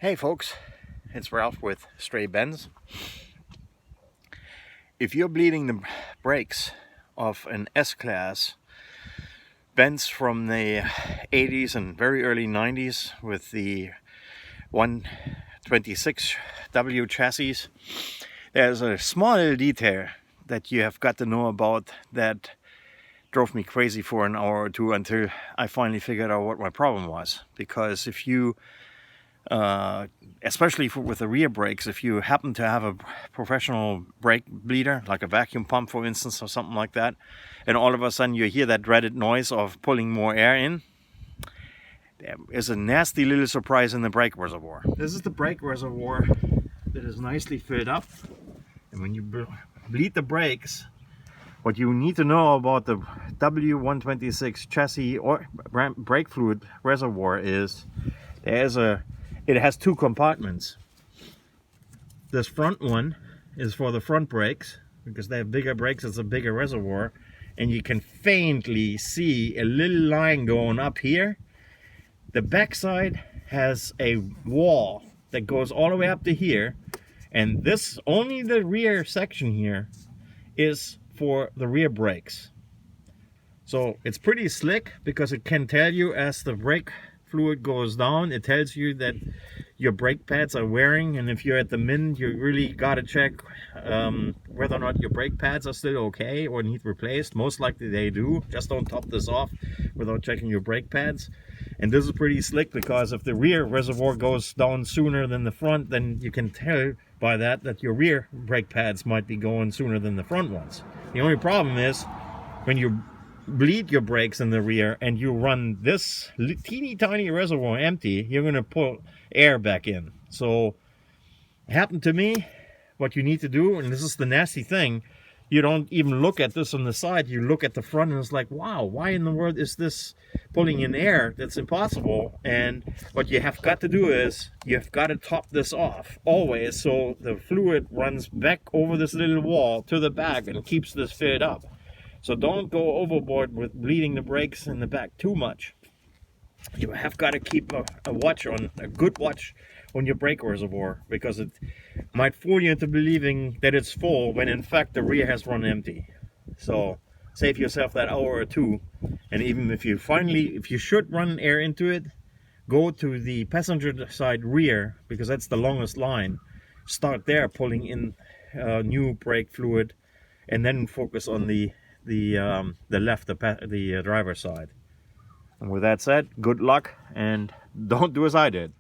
Hey folks, it's Ralf with Stray Benzes. If you're bleeding the brakes of an S-Class Benz from the 80s and very early 90s with the 126 W chassis, there's a small little detail that you have got to know about that drove me crazy for an hour or two until I finally figured out what my problem was. Because if you especially with the rear brakes, if you happen to have a professional brake bleeder, like a vacuum pump for instance or something like that, and all of a sudden you hear that dreaded noise of pulling more air in, there is a nasty little surprise in the brake reservoir. This is the brake reservoir that is nicely filled up, and when you bleed the brakes, what you need to know about the W126 chassis or brake fluid reservoir is it has two compartments. This front one is for the front brakes, because they have bigger brakes, it's a bigger reservoir, and you can faintly see a little line going up here. The back side has a wall that goes all the way up to here, and this, only the rear section here, is for the rear brakes. So it's pretty slick because it can tell you as the brake fluid goes down, it tells you that your brake pads are wearing, and if you're at the min, you really got to check whether or not your brake pads are still okay or need replaced. Most likely they do. Just don't top this off without checking your brake pads. And this is pretty slick because if the rear reservoir goes down sooner than the front, then you can tell by that your rear brake pads might be going sooner than the front ones. The only problem is when you bleed your brakes in the rear and you run this teeny tiny reservoir empty, you're going to pull air back in. So it happened to me. What you need to do, and this is the nasty thing, you don't even look at this on the side, you look at the front and it's like, wow, why in the world is this pulling in air? That's impossible. And what you have got to do is you've got to top this off always, so the fluid runs back over this little wall to the back and keeps this filled up. So don't go overboard with bleeding the brakes in the back too much. You have got to keep a good watch on your brake reservoir, because it might fool you into believing that it's full when in fact the rear has run empty. So save yourself that hour or two, and even if you should run air into it, go to the passenger side rear, because that's the longest line. Start there pulling in new brake fluid, and then focus on the driver's side. And with that said, good luck, and don't do as I did.